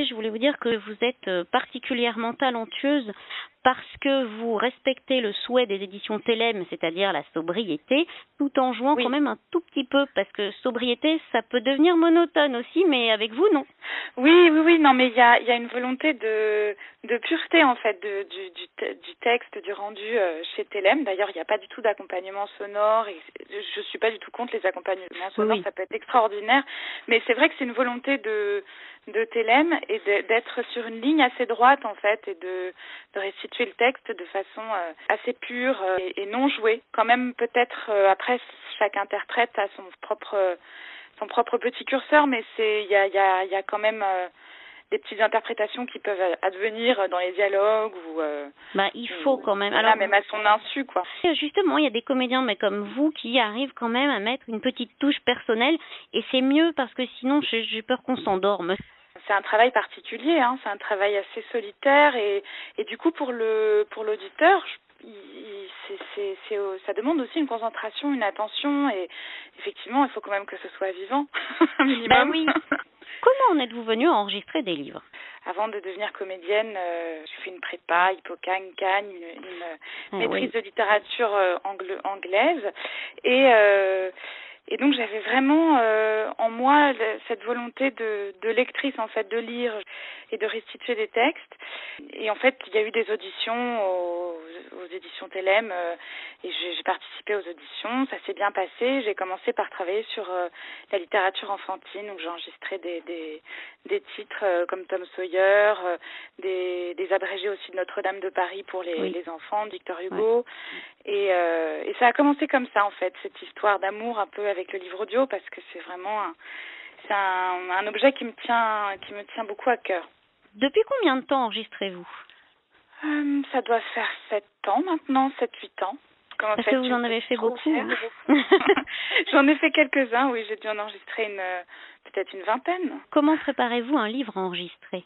Je voulais vous dire que vous êtes particulièrement talentueuse parce que vous respectez le souhait des éditions Télème, c'est-à-dire la sobriété, tout en jouant quand Oui. même un tout petit peu, parce que sobriété, ça peut devenir monotone aussi, mais avec vous, non. Oui, non, mais il y a une volonté de pureté, en fait, du texte, du rendu chez Télème. D'ailleurs, il n'y a pas du tout d'accompagnement sonore, et je suis pas du tout contre les accompagnements sonores, Oui. ça peut être extraordinaire, mais c'est vrai que c'est une volonté de Télème et d'être sur une ligne assez droite, en fait, et de restituer le texte de façon assez pure et non jouée. Quand même, peut-être, après, chaque interprète a son propre petit curseur, mais il y a quand même des petites interprétations qui peuvent advenir dans les dialogues ou Il faut quand même. voilà, même à son insu, quoi. Justement, il y a des comédiens, mais comme vous, qui arrivent quand même à mettre une petite touche personnelle, et c'est mieux parce que sinon, j'ai peur qu'on s'endorme. C'est un travail particulier, hein, c'est un travail assez solitaire et du coup pour l'auditeur, ça demande aussi une concentration, une attention et effectivement il faut quand même que ce soit vivant, un minimum. Oui. Comment en êtes-vous venue à enregistrer des livres? Avant de devenir comédienne, j'ai fait une prépa, Hippocagne, Cagne, une maîtrise de littérature anglaise et donc j'avais vraiment en moi cette volonté de lectrice, en fait, de lire et de restituer des textes. Et en fait, il y a eu des auditions aux éditions Télème et j'ai participé aux auditions. Ça s'est bien passé. J'ai commencé par travailler sur la littérature enfantine, où j'ai enregistré des titres comme Tom Sawyer, des abrégés aussi de Notre-Dame de Paris pour les enfants, de Victor Hugo. Et ça a commencé comme ça, en fait, cette histoire d'amour un peu avec le livre audio, parce que c'est vraiment un objet qui me tient beaucoup à cœur. Depuis combien de temps enregistrez-vous? Ça doit faire 7 ans maintenant, 7-8 ans. Parce que vous en avez fait beaucoup. J'en ai fait quelques-uns, oui, j'ai dû en enregistrer peut-être une vingtaine. Comment préparez-vous un livre enregistré?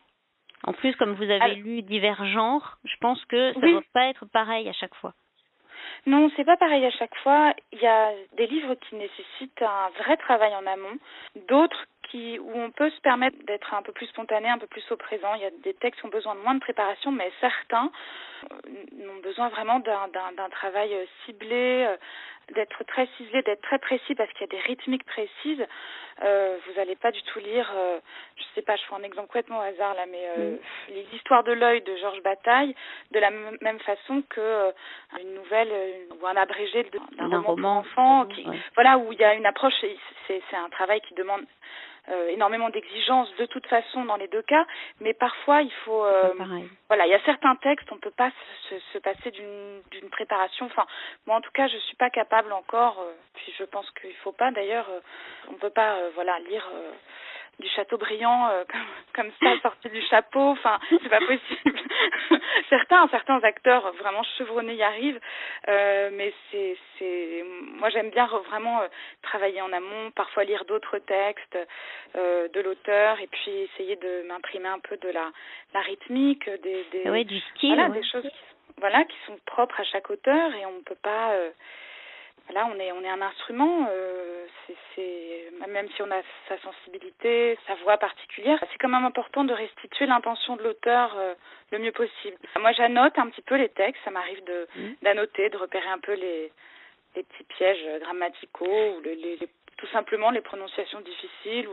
En plus, comme vous avez lu divers genres, je pense que ça ne doit pas être pareil à chaque fois. Non, c'est pas pareil à chaque fois. Il y a des livres qui nécessitent un vrai travail en amont, d'autres où on peut se permettre d'être un peu plus spontané, un peu plus au présent. Il y a des textes qui ont besoin de moins de préparation, mais certains ont besoin vraiment d'un travail ciblé, d'être très ciselé, d'être très précis parce qu'il y a des rythmiques précises. Vous n'allez pas du tout lire, je sais pas, je fais un exemple complètement au hasard là, mais l'histoire de l'œil de Georges Bataille de la même façon que une nouvelle ou un abrégé d'un roman pour enfants, voilà, où il y a une approche, c'est un travail qui demande énormément d'exigences de toute façon dans les deux cas, mais parfois il faut voilà, il y a certains textes, on ne peut pas se passer d'une préparation. Enfin, moi en tout cas je suis pas capable encore, puis je pense qu'il faut pas d'ailleurs, on peut pas lire du Chateaubriand comme ça sorti du chapeau, enfin c'est pas possible. certains acteurs vraiment chevronnés y arrivent, mais moi j'aime bien vraiment travailler en amont, parfois lire d'autres textes de l'auteur et puis essayer de m'imprimer un peu de la rythmique, du style, des choses qui sont propres à chaque auteur et on peut pas là, on est un instrument, même si on a sa sensibilité, sa voix particulière, c'est quand même important de restituer l'intention de l'auteur le mieux possible. Moi, j'annote un petit peu les textes, ça m'arrive d'annoter, de repérer un peu les petits pièges grammaticaux ou tout simplement les prononciations difficiles.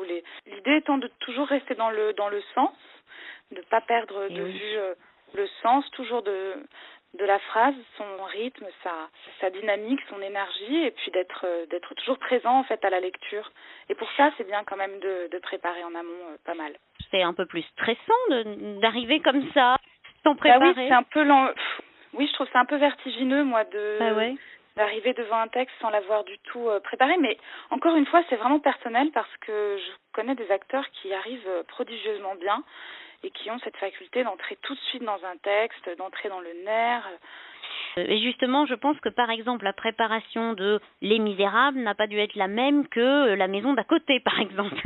L'idée étant de toujours rester dans le sens, de ne pas perdre de vue le sens, toujours de la phrase, son rythme, sa dynamique, son énergie, et puis d'être toujours présent en fait à la lecture. Et pour ça, c'est bien quand même de préparer en amont pas mal. C'est un peu plus stressant d'arriver comme ça, sans préparer. Oui, c'est un peu oui, je trouve ça un peu vertigineux, moi, d'arriver devant un texte sans l'avoir du tout préparé. Mais encore une fois, c'est vraiment personnel parce que je connais des acteurs qui arrivent prodigieusement bien et qui ont cette faculté d'entrer tout de suite dans un texte, d'entrer dans le nerf. Et justement, je pense que par exemple, la préparation de Les Misérables n'a pas dû être la même que La Maison d'à côté, par exemple.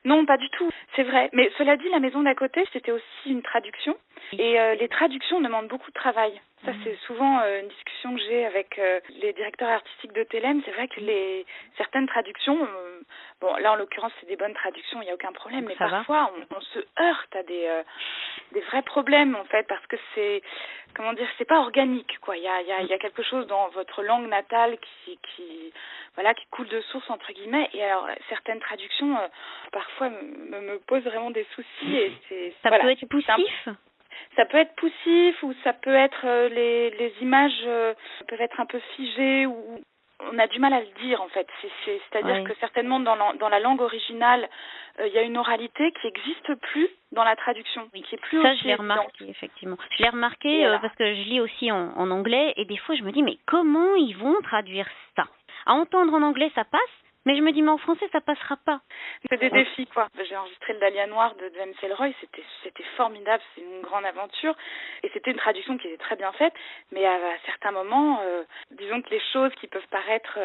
Non, pas du tout, c'est vrai. Mais cela dit, La Maison d'à côté, c'était aussi une traduction. Et les traductions demandent beaucoup de travail. Ça, c'est souvent une discussion que j'ai avec les directeurs artistiques de Télème. C'est vrai que certaines traductions Bon, là, en l'occurrence, c'est des bonnes traductions, il n'y a aucun problème, mais Ça parfois, on se heurte à des vrais problèmes, en fait, parce que c'est, comment dire, c'est pas organique, quoi. Il y a quelque chose dans votre langue natale qui coule de source, entre guillemets, et alors, certaines traductions, parfois, me posent vraiment des soucis, et Ça peut être poussif? Ça peut être poussif, ou ça peut être, les images peuvent être un peu figées, ou on a du mal à le dire, en fait. C'est-à-dire que certainement dans la langue originale, il y a une oralité qui n'existe plus dans la traduction, qui est plus ça, aussi je l'ai remarqué, effectivement. Je l'ai remarqué parce que je lis aussi en anglais, et des fois, je me dis, mais comment ils vont traduire ça? À entendre en anglais, ça passe, mais je me dis, mais en français, ça passera pas. C'est des défis, quoi. J'ai enregistré le Dahlia Noir de James Ellroy, c'était formidable, c'est une grande aventure, et c'était une traduction qui était très bien faite, mais à certains moments, disons que les choses qui peuvent paraître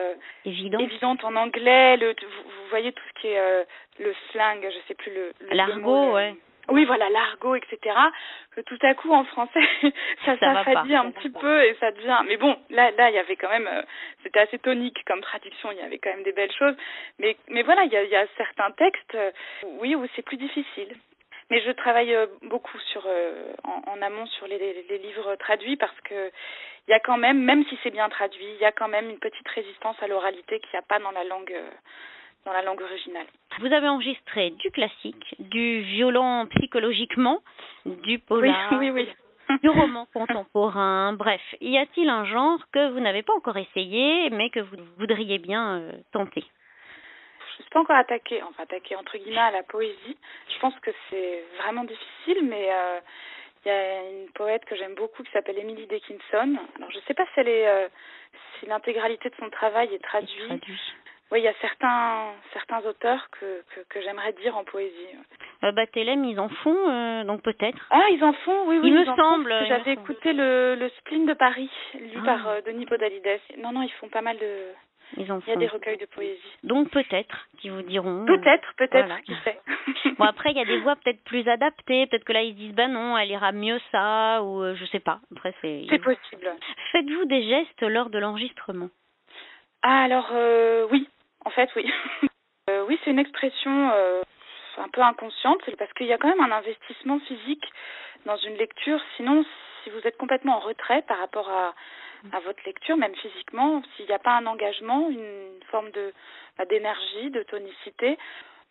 évidentes en anglais, vous voyez tout ce qui est le slang, je sais plus l'argot, ouais. Oui, voilà, l'argot, etc. Que tout à coup, en français, ça s'affadit un petit peu et ça devient... Mais bon, là, il y avait quand même... c'était assez tonique comme traduction, il y avait quand même des belles choses. Mais voilà, il y a certains textes, oui, où c'est plus difficile. Mais je travaille beaucoup en amont sur les livres traduits parce que il y a quand même si c'est bien traduit, il y a quand même une petite résistance à l'oralité qu'il n'y a pas dans la langue originale. Vous avez enregistré du classique, du violent psychologiquement, du polar, oui. du roman contemporain, bref. Y a-t-il un genre que vous n'avez pas encore essayé, mais que vous voudriez bien tenter? Je ne suis pas encore attaquée entre guillemets à la poésie. Je pense que c'est vraiment difficile, mais il y a une poète que j'aime beaucoup qui s'appelle Emily Dickinson. Alors je ne sais pas si l'intégralité de son travail est traduite. Oui, il y a certains auteurs que j'aimerais dire en poésie. Télème, ils en font, donc peut-être. Ah, ils en font, oui. Il me semble. J'avais écouté le Spleen de Paris, lu par Denis Podalides. Non, ils font pas mal de... Il y a des recueils de poésie. Donc peut-être qu'ils vous diront. Peut-être, voilà. Qui sait. Bon, après, il y a des voix peut-être plus adaptées. Peut-être que là, ils se disent, non, elle ira mieux ça, ou je sais pas. Après, c'est possible. Faites-vous des gestes lors de l'enregistrement? Ah, alors, oui. En fait, oui. Oui, c'est une expression un peu inconsciente. C'est parce qu'il y a quand même un investissement physique dans une lecture. Sinon, si vous êtes complètement en retrait par rapport à votre lecture, même physiquement, s'il n'y a pas un engagement, une forme d'énergie, de tonicité,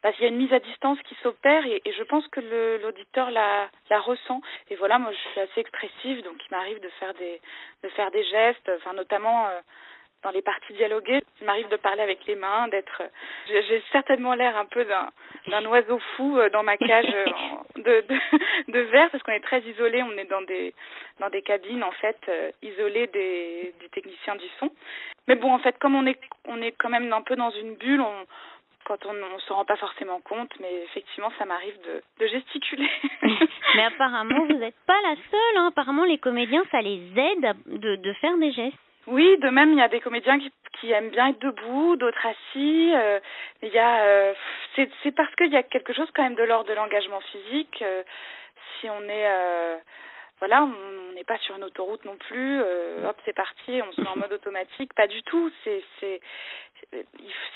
il y a une mise à distance qui s'opère et je pense que l'auditeur la ressent. Et voilà, moi je suis assez expressive, donc il m'arrive de faire des gestes, notamment dans les parties dialoguées, il m'arrive de parler avec les mains, j'ai certainement l'air un peu d'un oiseau fou dans ma cage de verre, parce qu'on est très isolés, on est dans des cabines en fait isolées du technicien du son. Mais bon, en fait, comme on est quand même un peu dans une bulle, quand on se rend pas forcément compte, mais effectivement, ça m'arrive de gesticuler. Mais apparemment, vous n'êtes pas la seule, hein. Apparemment, les comédiens, ça les aide de faire des gestes. Oui, de même, il y a des comédiens qui aiment bien être debout, d'autres assis. C'est parce qu'il y a quelque chose quand même de l'ordre de l'engagement physique. Si on est, on n'est pas sur une autoroute non plus. Hop, c'est parti, on se met en mode automatique. Pas du tout. Si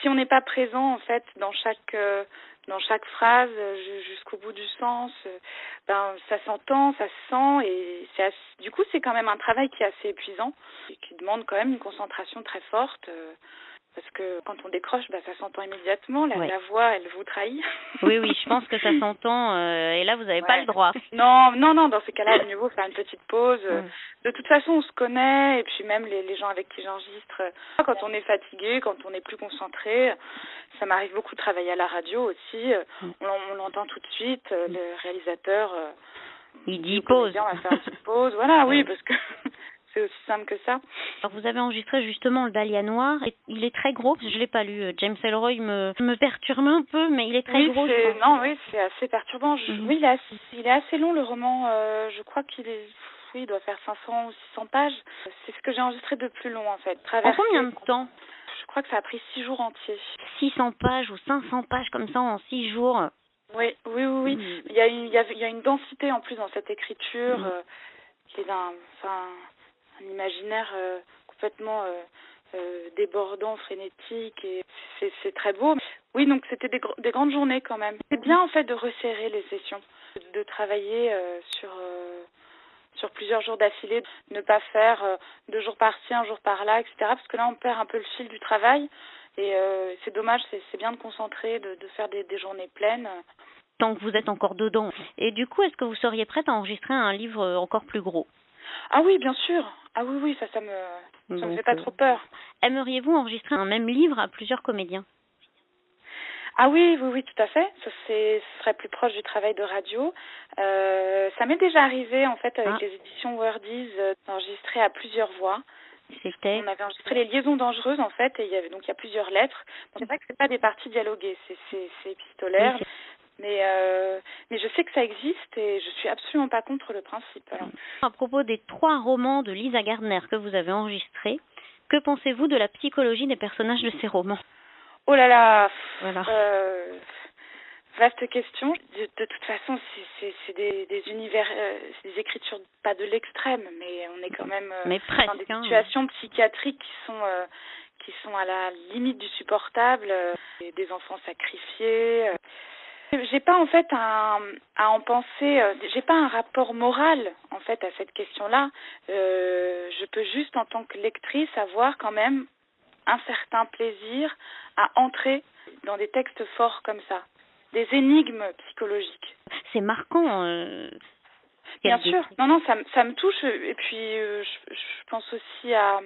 on n'est pas présent en fait dans chaque phrase jusqu'au bout du sens, ça s'entend, ça se sent et du coup c'est quand même un travail qui est assez épuisant et qui demande quand même une concentration très forte parce que quand on décroche, ça s'entend immédiatement, la voix elle vous trahit. Oui, je pense que ça s'entend et là vous n'avez pas le droit. Non, dans ces cas-là, il mieux vaut faire une petite pause. De toute façon, on se connaît et puis même les gens avec qui j'enregistre, quand on est fatigué, quand on est plus concentré, ça m'arrive beaucoup de travailler à la radio aussi. On l'entend tout de suite, le réalisateur. Il dit pause. On va faire une petite pause. Voilà, oui, parce que c'est aussi simple que ça. Alors vous avez enregistré justement le Dahlia Noir. Il est très gros, parce que je l'ai pas lu. James Ellroy me perturbe un peu, mais il est très gros. C'est assez perturbant. Oui, il est assez long le roman. Je crois il doit faire 500 ou 600 pages. C'est ce que j'ai enregistré de plus long en fait. En combien de temps? Je crois que ça a pris 6 jours entiers. 600 pages ou 500 pages comme ça en 6 jours. Oui. Il y a une densité en plus dans cette écriture qui est un imaginaire complètement débordant, frénétique et c'est très beau. Oui, donc c'était des grandes journées quand même. C'est bien en fait de resserrer les sessions, de travailler sur plusieurs jours d'affilée, ne pas faire 2 jours par-ci, 1 jour par-là, etc. Parce que là, on perd un peu le fil du travail et c'est dommage, c'est bien de concentrer, de faire des journées pleines. Tant que vous êtes encore dedans. Et du coup, est-ce que vous seriez prête à enregistrer un livre encore plus gros? Ah oui, bien sûr. Ah oui, ça me fait pas trop peur. Aimeriez-vous enregistrer un même livre à plusieurs comédiens? Ah oui, tout à fait. Ce serait plus proche du travail de radio. Ça m'est déjà arrivé, en fait, avec les éditions Wordies, d'enregistrer à plusieurs voix. On avait enregistré les liaisons dangereuses, en fait, et il y a plusieurs lettres. C'est vrai que c'est pas des parties dialoguées, c'est épistolaire. Oui, mais je sais que ça existe et je suis absolument pas contre le principe. Alors. À propos des 3 romans de Lisa Gardner que vous avez enregistrés, que pensez-vous de la psychologie des personnages de ces romans? Oh là là, voilà. Vaste question. De toute façon, c'est des univers, c'est des écritures pas de l'extrême, mais on est quand même presque, dans des situations psychiatriques qui sont à la limite du supportable, des enfants sacrifiés. J'ai pas en fait à en penser, j'ai pas un rapport moral en fait à cette question-là. Je peux juste en tant que lectrice avoir quand même un certain plaisir à entrer dans des textes forts comme ça, des énigmes psychologiques. C'est marquant. Bien sûr. Non, ça me touche. Et puis je pense aussi à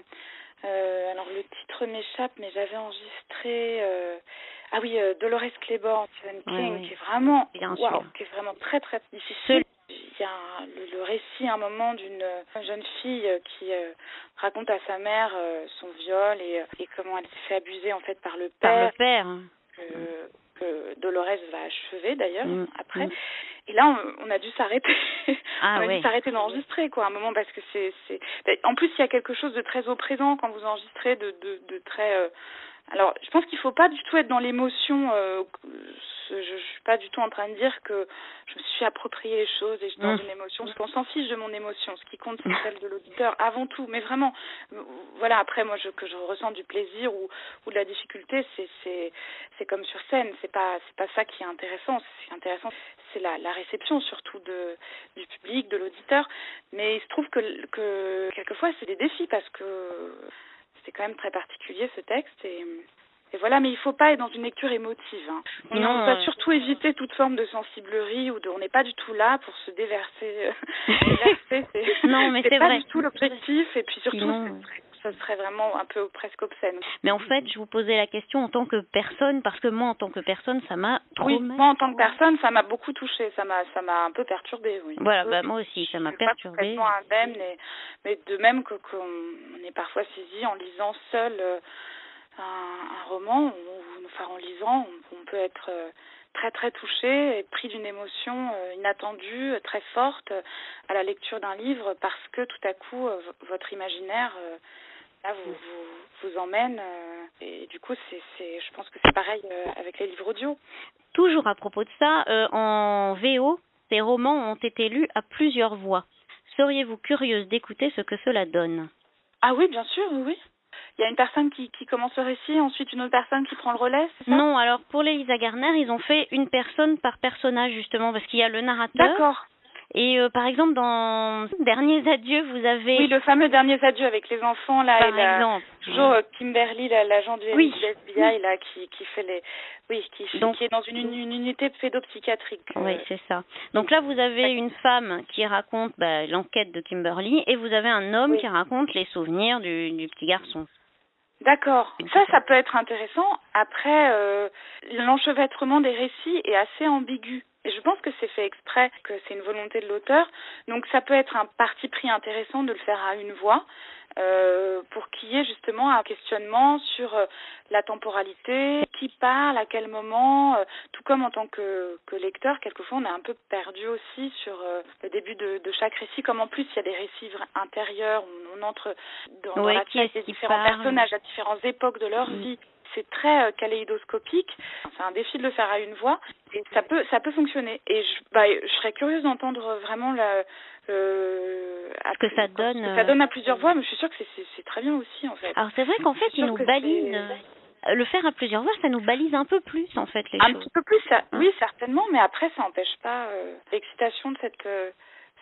alors le titre m'échappe, mais j'avais enregistré Dolores Claiborne, Stephen King, qui est vraiment qui est vraiment très très difficile. Il y a le récit à un moment d'une jeune fille qui raconte à sa mère son viol et comment elle s'est fait abuser en fait par le père. Que Dolores va achever d'ailleurs après. Et là, on a dû s'arrêter. On a dû s'arrêter d'enregistrer, quoi, à un moment, parce que en plus, il y a quelque chose de très au présent quand vous enregistrez, de très. Alors, je pense qu'il faut pas du tout être dans l'émotion. Je suis pas du tout en train de dire que je me suis approprié les choses et je suis dans une émotion, parce qu'on s'en fiche de mon émotion. Ce qui compte, c'est celle de l'auditeur avant tout. Mais vraiment, voilà. Après, moi, que je ressens du plaisir ou de la difficulté, c'est comme sur scène. C'est pas ça qui est intéressant. Ce qui est intéressant, c'est la réception surtout du public, de l'auditeur. Mais il se trouve que quelquefois, c'est des défis parce que c'est quand même très particulier ce texte et voilà, mais il faut pas être dans une lecture émotive. Hein. On doit surtout éviter toute forme de sensiblerie on n'est pas du tout là pour se déverser. Non, mais c'est pas vrai. Du tout l'objectif et puis surtout ça serait vraiment un peu presque obscène. Mais en fait, je vous posais la question en tant que personne, parce que moi, en tant que personne, ça m'a traumatisée. Oui, moi, en tant que personne, ça m'a beaucoup touchée, ça m'a un peu perturbée, oui. Voilà, moi aussi, ça m'a perturbée. Je suis pas complètement indemne, mais de même qu'on est parfois saisi en lisant seul un roman, en lisant, on peut être très très touché et pris d'une émotion inattendue, très forte à la lecture d'un livre parce que tout à coup, votre imaginaire... Là, vous emmène et du coup, je pense que c'est pareil avec les livres audio. Toujours à propos de ça, en VO, ces romans ont été lus à plusieurs voix. Seriez-vous curieuse d'écouter ce que cela donne? Ah oui, bien sûr, oui. Il y a une personne qui commence le récit, ensuite une autre personne qui prend le relais, c'est ça? Non, alors pour les Lisa Gardner, ils ont fait une personne par personnage justement, parce qu'il y a le narrateur. D'accord. Et par exemple, dans Derniers adieux, vous avez... Oui, le fameux Derniers adieux avec les enfants, là, par exemple. Toujours Kimberly, l'agent du FBI, là, qui fait les... Oui, qui est dans une unité pédopsychiatrique. Oui, c'est ça. Donc là, vous avez une femme qui raconte l'enquête de Kimberly, et vous avez un homme qui raconte les souvenirs du petit garçon. D'accord. Ça peut être intéressant. Après, l'enchevêtrement des récits est assez ambigu. Et je pense que c'est fait exprès, que c'est une volonté de l'auteur. Donc ça peut être un parti pris intéressant de le faire à une voix, pour qu'il y ait justement un questionnement sur la temporalité, qui parle, à quel moment, tout comme en tant que lecteur, quelquefois on est un peu perdu aussi sur le début de chaque récit, comme en plus il y a des récits intérieurs, on entre dans la tête des différents personnages à différentes époques de leur vie. C'est très kaléidoscopique. C'est un défi de le faire à une voix et ça peut fonctionner. Et je serais curieuse d'entendre vraiment que ça donne. Ça donne à plusieurs voix, mais je suis sûre que c'est très bien aussi en fait. Alors c'est vrai qu'en fait ils nous balisent. Le faire à plusieurs voix, ça nous balise un peu plus, en fait, les Un choses. petit peu plus, oui, certainement, mais après, ça n'empêche pas l'excitation de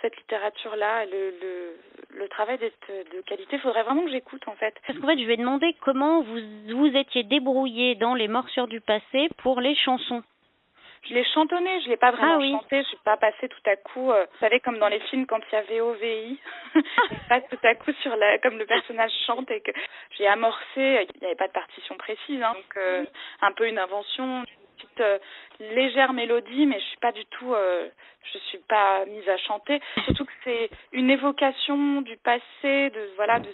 cette littérature-là, le travail d'être de qualité. Il faudrait vraiment que j'écoute, en fait. Parce qu'en fait, je vais demander comment vous étiez débrouillé dans Les Morsures du passé pour les chansons. Je l'ai chantonné, je l'ai pas vraiment chanté, je suis pas passée tout à coup, vous savez, comme dans les films quand il y a VOVI, je passe tout à coup comme le personnage chante et que j'ai amorcé, il n'y avait pas de partition précise, hein, donc un peu une invention, une petite légère mélodie, mais je suis pas du tout, je suis pas mise à chanter, surtout que c'est une évocation du passé, de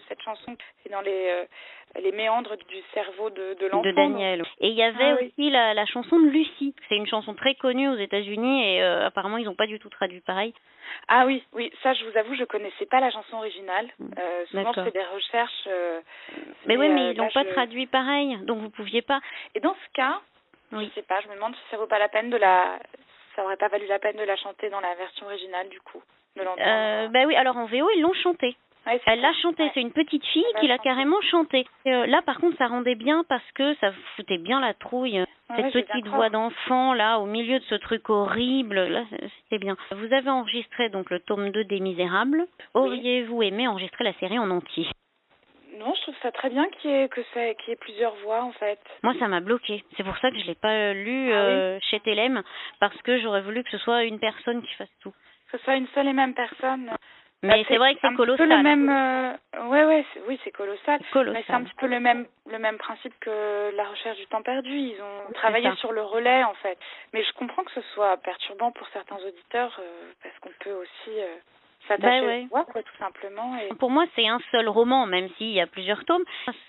cette chanson qui est dans les méandres du cerveau de l'enfant. De Daniel. Donc. Et il y avait aussi la chanson de Lucie. C'est une chanson très connue aux États-Unis et apparemment ils n'ont pas du tout traduit pareil. Ah oui, ça je vous avoue, je connaissais pas la chanson originale. Souvent je fais des recherches. Mais oui, mais ils l'ont pas traduit pareil, donc vous pouviez pas. Et dans ce cas, je sais pas, je me demande si ça vaut pas la peine ça aurait pas valu la peine de la chanter dans la version originale du coup, de l'entendre. Oui, alors en VO ils l'ont chanté. Ouais, elle l'a chanté, c'est une petite fille qui l'a carrément chanté. Là, par contre, ça rendait bien parce que ça foutait bien la trouille. Cette petite voix d'enfant, là, au milieu de ce truc horrible, là, c'était bien. Vous avez enregistré donc le tome 2 des Misérables. Auriez-vous aimé enregistrer la série en entier ? Non, je trouve ça très bien qu'il y ait plusieurs voix, en fait. Moi, ça m'a bloqué. C'est pour ça que je l'ai pas lu chez Télém, parce que j'aurais voulu que ce soit une personne qui fasse tout. Que ce soit une seule et même personne. Mais c'est vrai que c'est colossal. Le même, oui, c'est colossal. Mais c'est un petit peu le même principe que La Recherche du temps perdu. Ils ont travaillé sur le relais, en fait. Mais je comprends que ce soit perturbant pour certains auditeurs, parce qu'on peut aussi s'attacher à la voix, quoi, tout simplement. Et... Pour moi, c'est un seul roman, même s'il y a plusieurs tomes.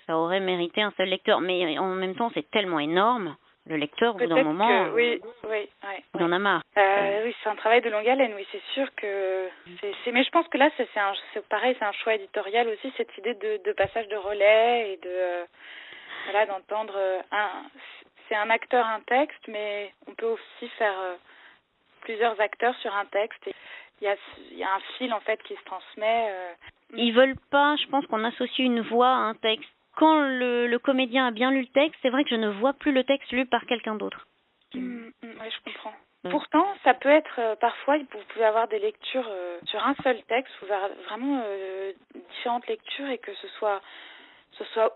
Ça aurait mérité un seul lecteur. Mais en même temps, c'est tellement énorme. Le lecteur, au bout d'un moment, il en a marre. Oui, c'est un travail de longue haleine, oui, c'est sûr que mais je pense que là, c'est pareil, c'est un choix éditorial aussi, cette idée de passage de relais et d'entendre c'est un acteur, un texte, mais on peut aussi faire plusieurs acteurs sur un texte. Et il y a un fil, en fait, qui se transmet. Ils veulent pas, je pense, qu'on associe une voix à un texte. Quand le comédien a bien lu le texte, c'est vrai que je ne vois plus le texte lu par quelqu'un d'autre. Oui, je comprends. Pourtant, ça peut être parfois, vous pouvez avoir des lectures sur un seul texte, vous avez vraiment différentes lectures et que ce soit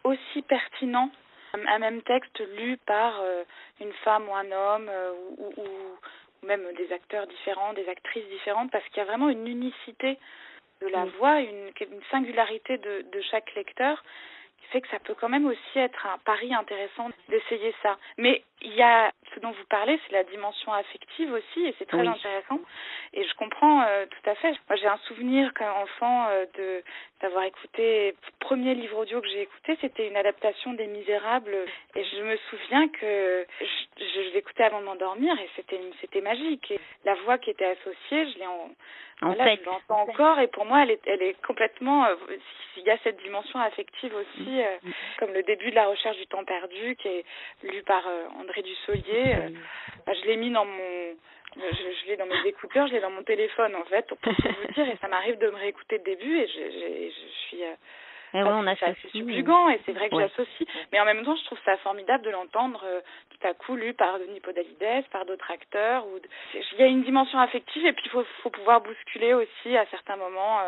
aussi pertinent, un même texte lu par une femme ou un homme ou même des acteurs différents, des actrices différentes, parce qu'il y a vraiment une unicité de la voix, une singularité de chaque lecteur, qui fait que ça peut quand même aussi être un pari intéressant d'essayer ça. Mais il y a ce dont vous parlez, c'est la dimension affective aussi, et c'est très intéressant. Et je comprends tout à fait. Moi, j'ai un souvenir qu'enfant d'avoir écouté, le premier livre audio que j'ai écouté, c'était une adaptation des Misérables. Et je me souviens que je l'écoutais avant de m'endormir, et c'était magique. Et la voix qui était associée, je l'entends encore, et pour moi, elle est complètement... il y a cette dimension affective aussi, comme le début de La Recherche du temps perdu, qui est lu par André Dussolier. Je l'ai mis dans je l'ai dans mes écouteurs, je l'ai dans mon téléphone, en fait, pour tout vous dire, et ça m'arrive de me réécouter le début, et je suis... c'est subjugant, et c'est vrai que j'associe. Mais en même temps, je trouve ça formidable de l'entendre tout à coup lu par Denis Podalides, par d'autres acteurs. Il y a une dimension affective, et puis il faut pouvoir bousculer aussi à certains moments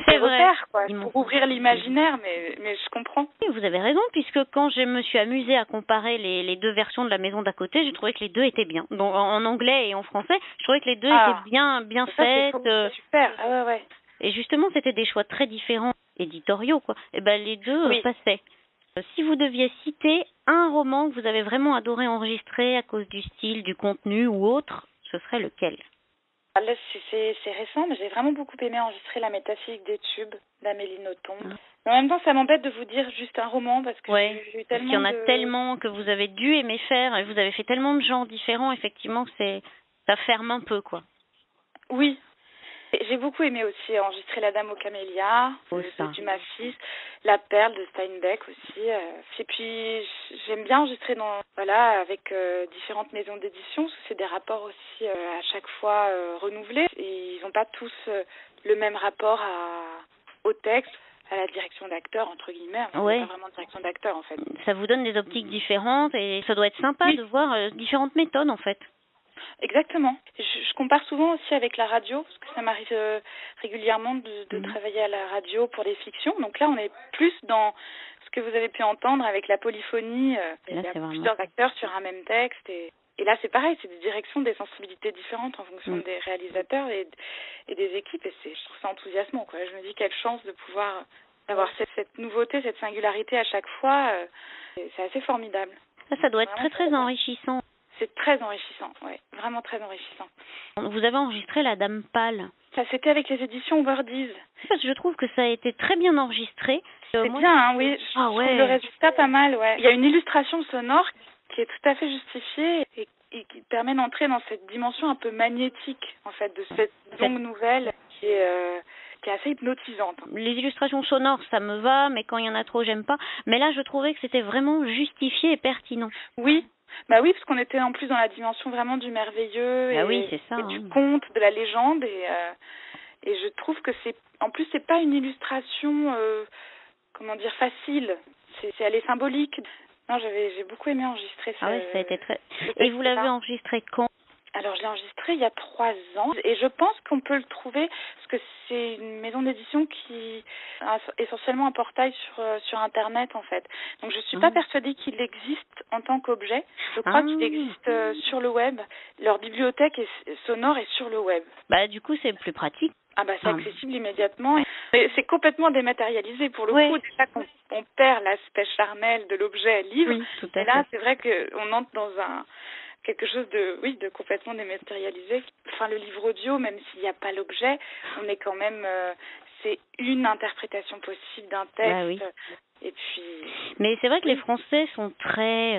c'est vrai. Repères, quoi, pour ouvrir l'imaginaire, mais je comprends. Oui, vous avez raison, puisque quand je me suis amusée à comparer les deux versions de La Maison d'à côté, j'ai trouvé que les deux étaient bien. Donc en anglais et en français, je trouvais que les deux étaient bien faites. C'est super, ouais. Et justement, c'était des choix très différents, éditoriaux, quoi. Et ben les deux passaient. Si vous deviez citer un roman que vous avez vraiment adoré enregistrer à cause du style, du contenu ou autre, ce serait lequel ? Là, c'est récent, mais j'ai vraiment beaucoup aimé enregistrer La Métaphysique des tubes d'Amélie Nothomb. Mais en même temps, ça m'embête de vous dire juste un roman, parce que j'ai eu tellement parce qu'il y en a tellement que vous avez dû aimer faire, et vous avez fait tellement de genres différents, effectivement, que ça ferme un peu, quoi. Oui. J'ai beaucoup aimé aussi enregistrer La Dame aux Camélias, de Dumas fils, La Perle de Steinbeck aussi. Et puis j'aime bien enregistrer avec différentes maisons d'édition. C'est des rapports aussi à chaque fois renouvelés. Et ils n'ont pas tous le même rapport au texte. à la direction d'acteur, entre guillemets. C'est Ouais. pas vraiment direction d'acteur, en fait. Ça vous donne des optiques différentes et ça doit être sympa de voir différentes méthodes, en fait. Exactement. Je compare souvent aussi avec la radio, parce que ça m'arrive régulièrement de travailler à la radio pour des fictions. Donc là, on est plus dans ce que vous avez pu entendre avec la polyphonie. Il y a plusieurs acteurs sur un même texte. Et là, c'est pareil, c'est des directions, des sensibilités différentes en fonction des réalisateurs et des équipes. Et je trouve ça enthousiasmant, quoi. Je me dis quelle chance de pouvoir avoir cette nouveauté, cette singularité à chaque fois. C'est assez formidable. Ça doit être très, très enrichissant. C'est très enrichissant, oui, vraiment très enrichissant. Vous avez enregistré La Dame Pâle. Ça, c'était avec les éditions Wordies. Parce que je trouve que ça a été très bien enregistré. C'est bien, hein, oui. Je trouve le résultat pas mal, ouais. Il y a une illustration sonore qui est tout à fait justifiée et qui permet d'entrer dans cette dimension un peu magnétique, en fait, de cette longue nouvelle qui est assez hypnotisante. Les illustrations sonores, ça me va, mais quand il y en a trop, j'aime pas. Mais là, je trouvais que c'était vraiment justifié et pertinent. Oui. Bah oui, parce qu'on était en plus dans la dimension vraiment du merveilleux et du conte, de la légende. Et je trouve que en plus, c'est pas une illustration, comment dire, facile. Elle est symbolique. Non, j'ai beaucoup aimé enregistrer ça. Ah oui, ça a été très... Et vous l'avez enregistré quand ? Alors, je l'ai enregistré il y a 3 ans et je pense qu'on peut le trouver parce que c'est une maison d'édition qui a essentiellement un portail sur Internet, en fait. Donc, je suis pas persuadée qu'il existe en tant qu'objet. Je crois qu'il existe sur le web. Leur bibliothèque sonore est sur le web. Bah, du coup, c'est plus pratique. Ah bah, c'est accessible immédiatement. Et c'est complètement dématérialisé pour le coup. Déjà qu'on perd l'aspect charnel de l'objet livre. Oui, tout à fait. Et là, c'est vrai qu'on entre dans quelque chose de complètement dématérialisé. Enfin, le livre audio, même s'il n'y a pas l'objet, on est quand même... c'est une interprétation possible d'un texte. Bah oui. Et puis... Mais c'est vrai que les Français sont très...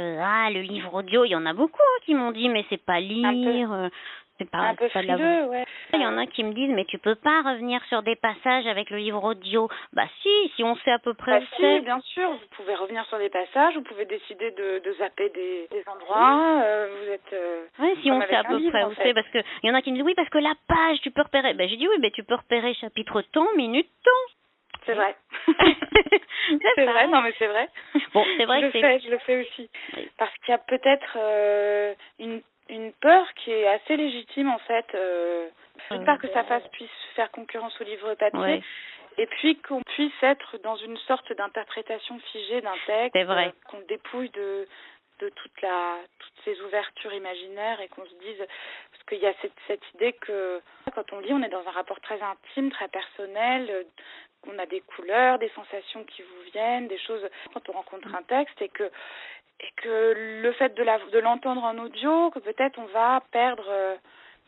le livre audio, il y en a beaucoup qui m'ont dit, mais c'est pas lire... C'est pas, un peu frileux, ouais. Il y en a qui me disent, mais tu peux pas revenir sur des passages avec le livre audio. Bah si on sait à peu près où c'est. Bien sûr, vous pouvez revenir sur des passages, vous pouvez décider de zapper des endroits, vous êtes... si on sait à peu près où c'est, parce que il y en a qui me disent, oui, parce que la page, tu peux repérer. Ben j'ai dit, oui, mais tu peux repérer chapitre temps, minute temps. C'est vrai. C'est vrai, non mais c'est vrai. Bon, c'est vrai je le fais aussi. Parce qu'il y a peut-être une peur qui est assez légitime en fait. D'une part que ça puisse faire concurrence au livre papier, et puis qu'on puisse être dans une sorte d'interprétation figée d'un texte, qu'on dépouille de toutes ces ouvertures imaginaires et qu'on se dise, parce qu'il y a cette idée que quand on lit, on est dans un rapport très intime, très personnel, on a des couleurs, des sensations qui vous viennent, des choses quand on rencontre un texte et que le fait de l'entendre en audio, que peut-être on va perdre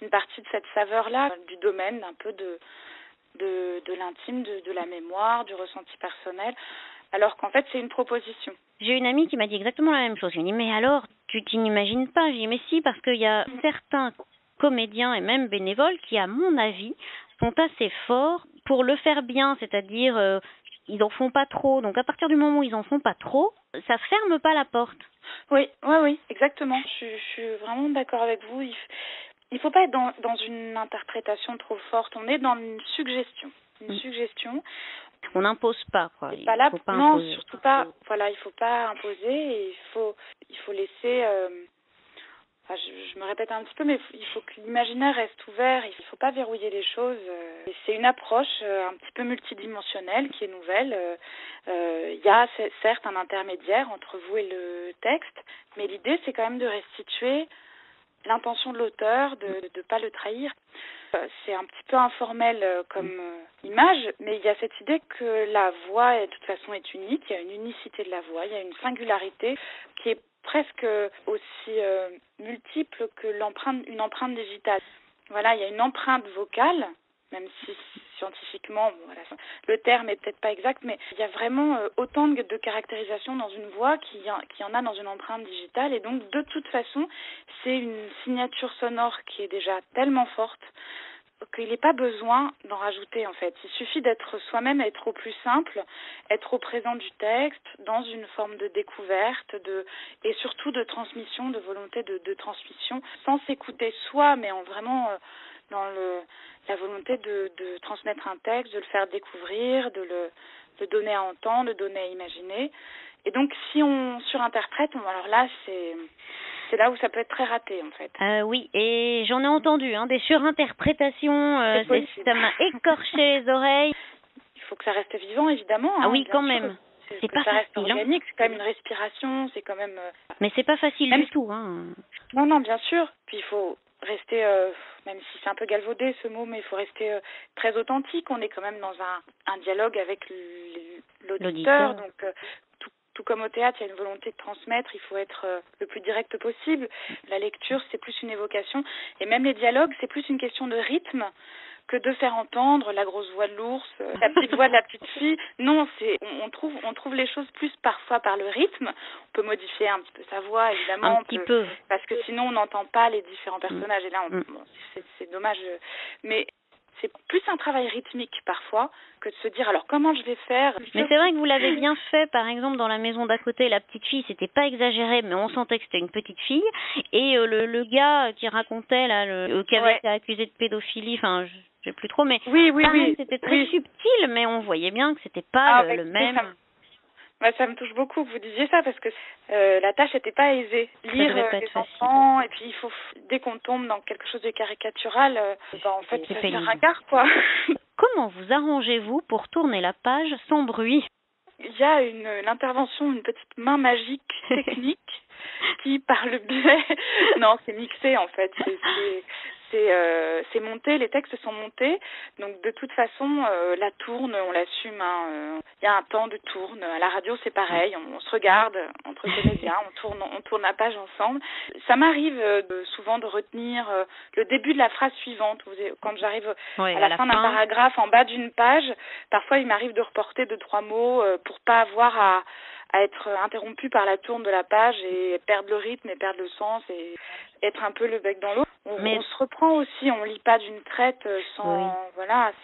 une partie de cette saveur-là, du domaine un peu de l'intime, de la mémoire, du ressenti personnel, alors qu'en fait c'est une proposition. J'ai une amie qui m'a dit exactement la même chose. Elle m'a dit, mais alors, tu t'imagines pas? J'ai dit, mais si, parce qu'il y a certains comédiens et même bénévoles qui, à mon avis, sont assez forts pour le faire bien, c'est-à-dire ils en font pas trop. Donc à partir du moment où ils en font pas trop, ça ferme pas la porte. Oui, exactement. Je suis vraiment d'accord avec vous. Il faut pas être dans une interprétation trop forte. On est dans une suggestion. Suggestion. On n'impose pas, quoi. Il faut pas imposer. Surtout pas. Voilà, il faut pas imposer. Et il faut laisser. Je me répète un petit peu, mais il faut que l'imaginaire reste ouvert. Il ne faut pas verrouiller les choses. Et c'est une approche un petit peu multidimensionnelle qui est nouvelle. Il y a certes un intermédiaire entre vous et le texte, mais l'idée c'est quand même de restituer l'intention de l'auteur, de ne pas le trahir. C'est un petit peu informel comme image, mais il y a cette idée que la voix, de toute façon, est unique. Il y a une unicité de la voix, il y a une singularité qui est presque aussi multiple que une empreinte digitale. Voilà, il y a une empreinte vocale, même si scientifiquement, le terme est peut-être pas exact, mais il y a vraiment autant de caractérisation dans une voix qu'il y en a dans une empreinte digitale. Et donc, de toute façon, c'est une signature sonore qui est déjà tellement forte qu'il n'est pas besoin d'en rajouter, en fait. Il suffit d'être soi-même, être au plus simple, être au présent du texte, dans une forme de découverte, et surtout de transmission, de volonté de transmission, sans s'écouter soi, mais en vraiment dans la volonté de transmettre un texte, de le faire découvrir, de le donner à entendre, de le donner à imaginer. Et donc, si on surinterprète, alors là, c'est là où ça peut être très raté, en fait. Oui, et j'en ai entendu, des surinterprétations, ça m'a écorché les oreilles. Il faut que ça reste vivant, évidemment. Ah oui, quand sûr. même. C'est pas ça reste facile. Organique, c'est quand même une respiration, c'est quand même... Mais c'est pas facile du tout. Non, bien sûr. Puis il faut rester, même si c'est un peu galvaudé ce mot, mais il faut rester très authentique. On est quand même dans un dialogue avec l'auditeur. Donc, tout comme au théâtre, il y a une volonté de transmettre, il faut être le plus direct possible. La lecture, c'est plus une évocation. Et même les dialogues, c'est plus une question de rythme que de faire entendre la grosse voix de l'ours, la petite voix de la petite fille. Non, on trouve les choses plus parfois par le rythme. On peut modifier un petit peu sa voix, évidemment. Un petit peu. Parce que sinon, on n'entend pas les différents personnages. Et là, c'est dommage. Mais c'est plus un travail rythmique parfois que de se dire alors comment je vais faire. Mais c'est vrai que vous l'avez bien fait, par exemple dans la maison d'à côté, la petite fille, c'était pas exagéré, mais on sentait que c'était une petite fille. Et le gars qui racontait là, qui avait été accusé de pédophilie, enfin j'ai plus trop, mais oui, c'était très subtil, mais on voyait bien que c'était pas le même. Ça me touche beaucoup que vous disiez ça parce que la tâche n'était pas aisée. Lire les enfants, et puis il faut, dès qu'on tombe dans quelque chose de caricatural, en fait, c'est un ringard, quoi. Comment vous arrangez-vous pour tourner la page sans bruit? Il y a l'intervention, une petite main magique technique qui, par le biais... Non, c'est mixé, en fait. C'est monté, les textes sont montés, donc de toute façon la tourne, on l'assume, il y a un temps de tourne, à la radio c'est pareil, on se regarde entre comédiens, on tourne la page ensemble. Ça m'arrive souvent de retenir le début de la phrase suivante, quand j'arrive à la fin d'un paragraphe en bas d'une page, parfois il m'arrive de reporter 2-3 mots pour pas avoir à être interrompu par la tourne de la page et perdre le rythme et perdre le sens et être un peu le bec dans l'eau. On se reprend aussi, on lit pas d'une traite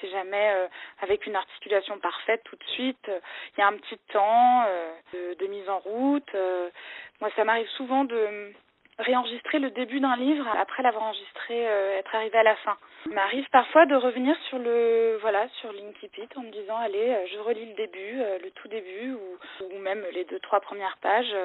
c'est jamais avec une articulation parfaite tout de suite. Il y a un petit temps de mise en route. Moi, ça m'arrive souvent de réenregistrer le début d'un livre après l'avoir enregistré, être arrivé à la fin. Il m'arrive parfois de revenir sur l'Incipit en me disant allez, je relis le début, le tout début ou même les 2-3 premières pages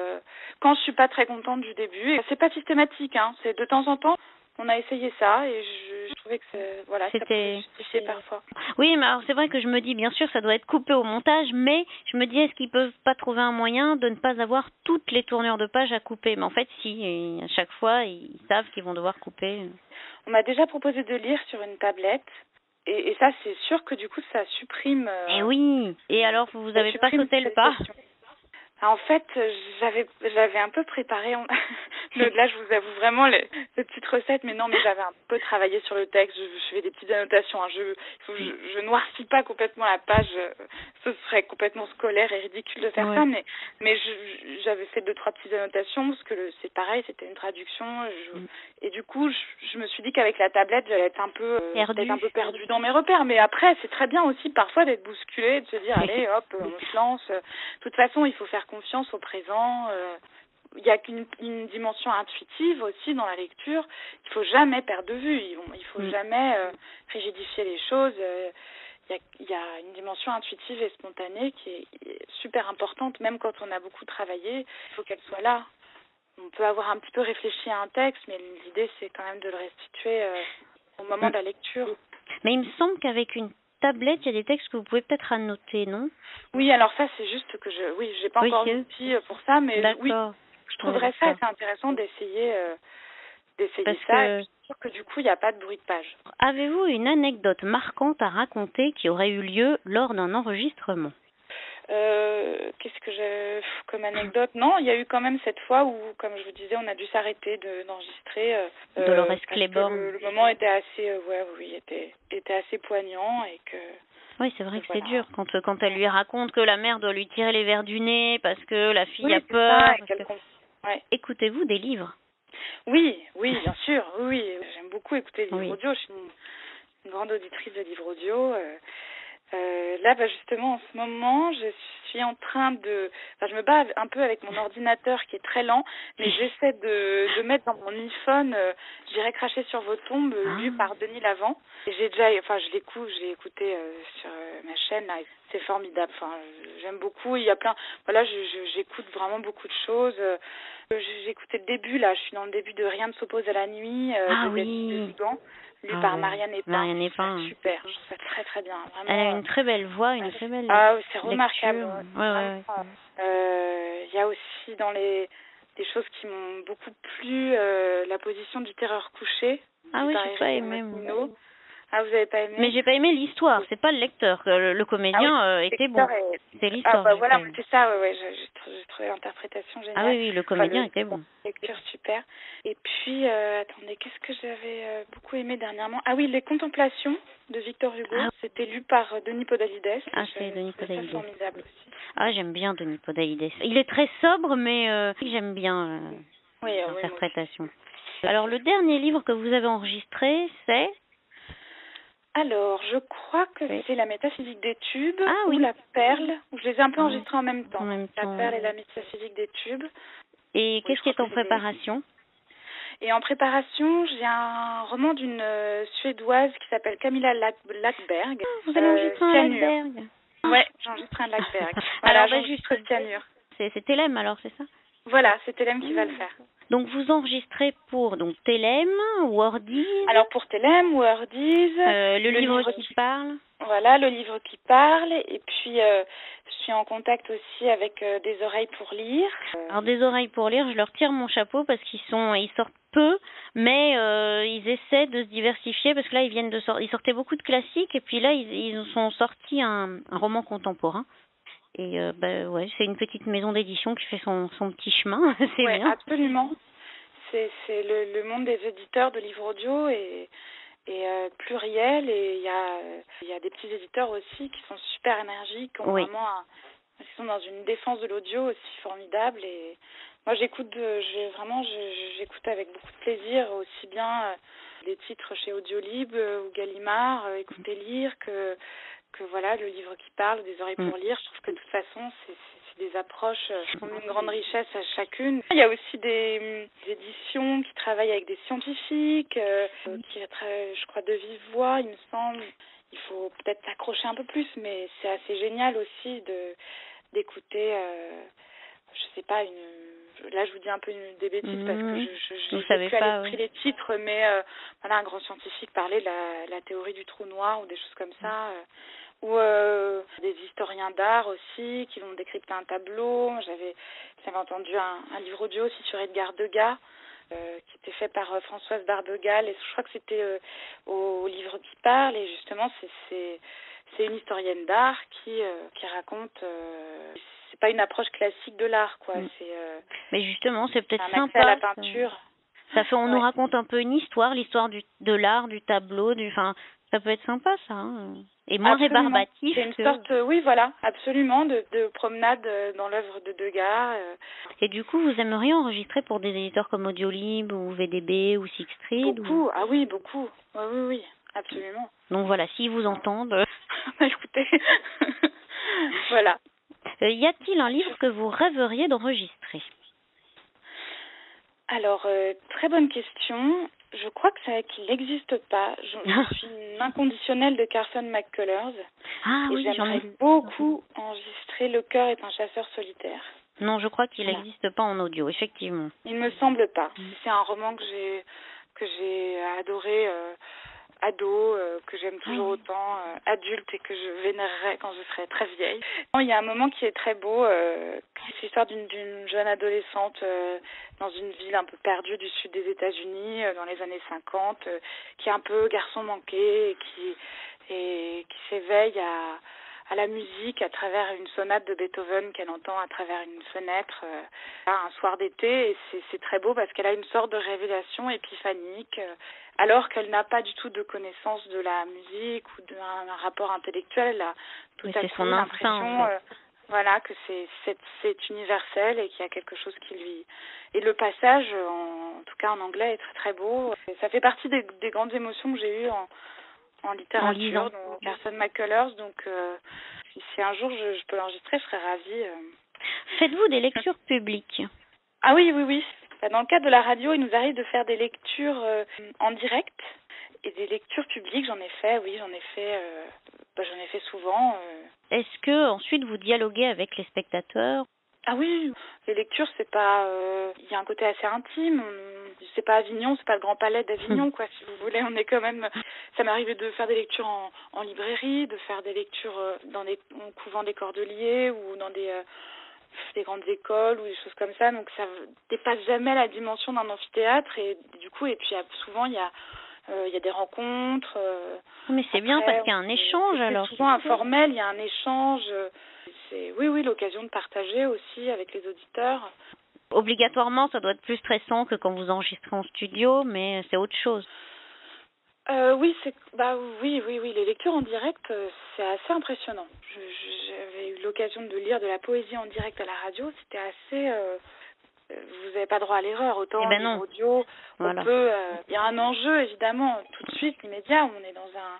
quand je suis pas très contente du début. Et c'est pas systématique, c'est de temps en temps. On a essayé ça et je trouvais que ça pouvait justifier parfois. Oui, mais alors c'est vrai que je me dis, bien sûr, ça doit être coupé au montage, mais je me dis, est-ce qu'ils peuvent pas trouver un moyen de ne pas avoir toutes les tournures de pages à couper? Mais en fait, si, et à chaque fois, ils savent qu'ils vont devoir couper. On m'a déjà proposé de lire sur une tablette. Et ça, c'est sûr que du coup, ça supprime... Eh oui. Et alors, vous n'avez pas sauté le pas? En fait, j'avais un peu préparé, là je vous avoue vraiment les petites recettes, mais j'avais un peu travaillé sur le texte, je fais des petites annotations, je noircis pas complètement la page, ce serait complètement scolaire et ridicule de faire ça, mais j'avais fait 2-3 petites annotations, parce que c'est pareil, c'était une traduction, et du coup je me suis dit qu'avec la tablette j'allais être un peu perdue dans mes repères, mais après c'est très bien aussi parfois d'être bousculé, de se dire allez hop, on se lance, de toute façon il faut faire confiance au présent. Il y a une dimension intuitive aussi dans la lecture. Il faut jamais perdre de vue. Il faut jamais rigidifier les choses. Il y a une dimension intuitive et spontanée qui est super importante, même quand on a beaucoup travaillé. Il faut qu'elle soit là. On peut avoir un petit peu réfléchi à un texte, mais l'idée c'est quand même de le restituer au moment de la lecture. Mais il me semble qu'avec une tablette, il y a des textes que vous pouvez peut-être annoter, non? Oui, alors ça, c'est juste que j'ai pas encore d'outils pour ça, mais oui, je trouverais ça assez intéressant d'essayer ça. Je suis sûre que du coup, il n'y a pas de bruit de page. Avez-vous une anecdote marquante à raconter qui aurait eu lieu lors d'un enregistrement? Qu'est-ce que j'ai comme anecdote? Non, il y a eu quand même cette fois où, comme je vous disais, on a dû s'arrêter d'enregistrer. Dolores Claiborne. Le moment était assez, était assez poignant et que. Oui, c'est vrai que c'est dur quand elle lui raconte que la mère doit lui tirer les verres du nez parce que la fille a peur. Écoutez-vous des livres? Oui, bien sûr. Oui, j'aime beaucoup écouter les livres audio. Je suis une grande auditrice de livres audio. Là, justement, en ce moment, je suis en train de... Enfin, je me bats un peu avec mon ordinateur qui est très lent, mais j'essaie de mettre dans mon iPhone, je dirais Cracher sur vos tombes, lu par Denis Lavant. Et j'ai déjà... Enfin, j'ai écouté sur ma chaîne, là, c'est formidable. Enfin, j'aime beaucoup. Il y a plein... Voilà, j'écoute vraiment beaucoup de choses. J'ai écouté le début, là. Je suis dans le début de Rien ne s'oppose à la nuit, de David Vigan. Lu par Marianne Epin. Marianne Epin. Super, je trouve ça très très bien. Vraiment, elle a une très belle voix, une très belle Ah oui, c'est remarquable. Ouais. Il y a aussi dans des choses qui m'ont beaucoup plu, la position du terreur couché. Ah oui, j'ai pas aimé. Ah, vous avez pas aimé? Mais j'ai pas aimé l'histoire, c'est pas le lecteur. Le comédien était bon. C'est l'histoire. Ah voilà, c'est ça, j'ai trouvé l'interprétation géniale. Ah oui, le comédien était bon. Lecture super. Et puis, attendez, qu'est-ce que j'avais beaucoup aimé dernièrement? Ah oui, Les Contemplations de Victor Hugo. C'était lu par Denis Podalides. Ah, c'est Denis Podalides. C'est formidable aussi. Ah, j'aime bien Denis Podalides. Il est très sobre, mais j'aime bien l'interprétation. Alors, le dernier livre que vous avez enregistré, c'est... Alors, je crois que c'est La métaphysique des tubes ou La perle, où je les ai un peu enregistrés en même temps. La perle et La métaphysique des tubes. Et qu'est-ce qui est en préparation? Et en préparation, j'ai un roman d'une Suédoise qui s'appelle Camilla Lackberg. Vous allez enregistrer un Lackberg? Ouais, j'enregistre un Lackberg. Voilà, j'enregistre Cyanure. C'est Télème alors, c'est ça? Voilà, c'est Télème qui va le faire. Donc vous enregistrez pour Télème, Wordies. Alors pour Télème, Wordies. Le livre qui parle. Voilà, le livre qui parle. Et puis je suis en contact aussi avec Des oreilles pour lire. Alors Des oreilles pour lire, je leur tire mon chapeau parce qu'ils sortent peu, mais ils essaient de se diversifier parce que là ils sortaient beaucoup de classiques et puis là ils ont sorti un roman contemporain. Et c'est une petite maison d'édition qui fait son petit chemin. C'est bien. Absolument. C'est le monde des éditeurs de livres audio et pluriel, et il y a des petis éditeurs aussi qui sont super énergiques, qui ont qui sont dans une défense de l'audio aussi formidable. Et moi j'écoute avec beaucoup de plaisir aussi bien des titres chez Audiolib ou Gallimard, Écouter lire que voilà, le livre qui parle, Des oreilles pour lire. Je trouve que de toute façon c'est des approches qui ont une grande richesse à chacune. Il y a aussi des éditions qui travaillent avec des scientifiques, qui je crois de vive voix, il me semble. Il faut peut-être s'accrocher un peu plus, mais c'est assez génial aussi d'écouter, je sais pas, là je vous dis un peu des bêtises parce que je ne sais plus à l'esprit les titres, mais voilà, un grand scientifique parlait de la théorie du trou noir ou des choses comme ça. Ou des historiens d'art aussi qui vont décrypter un tableau. J'avais entendu un livre audio aussi sur Edgar Degas qui était fait par Françoise Barbegal, et je crois que c'était au livre qui parle, et justement c'est une historienne d'art qui raconte c'est pas une approche classique de l'art, quoi. Mais justement, c'est peut-être un accès sympa à la peinture. Ça fait, on nous raconte un peu une histoire, l'histoire de l'art, du tableau, ça peut être sympa, ça. Et moins rébarbatif. C'est une sorte, oui, voilà, absolument, de promenade dans l'œuvre de Degas. Et du coup, vous aimeriez enregistrer pour des éditeurs comme Audiolib ou VDB ou Sixtreed? Beaucoup, ah oui, beaucoup. Oui, absolument. Donc voilà, s'ils vous entendent. Écoutez, voilà. Y a-t-il un livre que vous rêveriez d'enregistrer? Alors, très bonne question. Je crois qu'il n'existe pas. Je suis une inconditionnelle de Carson McCullers. Et j'aimerais beaucoup enregistrer Le cœur est un chasseur solitaire. Non, je crois qu'il n'existe pas en audio, effectivement. Il ne me semble pas. C'est un roman que j'ai adoré ado, que j'aime toujours autant, adulte, et que je vénérerai quand je serai très vieille. Il y a un moment qui est très beau, c'est l'histoire d'une jeune adolescente dans une ville un peu perdue du sud des États-Unis dans les années 50, qui est un peu garçon manqué et qui s'éveille à la musique à travers une sonate de Beethoven qu'elle entend à travers une fenêtre un soir d'été, et c'est très beau parce qu'elle a une sorte de révélation épiphanique alors qu'elle n'a pas du tout de connaissance de la musique ou d'un rapport intellectuel. Elle a tout à coup l'impression que c'est universel et qu'il y a quelque chose qui lui... Et le passage, en tout cas en anglais, est très très beau. Et ça fait partie des grandes émotions que j'ai eues en littérature, donc Carson McCullers. Donc, si un jour je peux l'enregistrer, je serais ravie. Faites-vous des lectures publiques? Ah oui, oui, oui. Dans le cadre de la radio, il nous arrive de faire des lectures en direct et des lectures publiques. J'en ai fait, oui, j'en ai fait souvent. Est-ce que ensuite vous dialoguez avec les spectateurs? Ah oui, les lectures, c'est pas... Il y a un côté assez intime. C'est pas Avignon, c'est pas le Grand Palais d'Avignon, quoi, si vous voulez. On est quand même... Ça m'est arrivé de faire des lectures en librairie, de faire des lectures dans des couvents des Cordeliers ou dans des grandes écoles ou des choses comme ça. Donc ça dépasse jamais la dimension d'un amphithéâtre. Et du coup, et puis souvent, il y a des rencontres. Mais c'est bien parce qu'il y a un échange alors. C'est souvent informel, il y a un échange. C'est oui, l'occasion de partager aussi avec les auditeurs. Obligatoirement, ça doit être plus stressant que quand vous enregistrez en studio, mais c'est autre chose. Oui, oui, les lectures en direct, c'est assez impressionnant. J'avais eu l'occasion de lire de la poésie en direct à la radio, c'était assez... vous n'avez pas droit à l'erreur, autant en audio, voilà. Il y a un enjeu, évidemment, tout de suite, immédiat, on est dans un...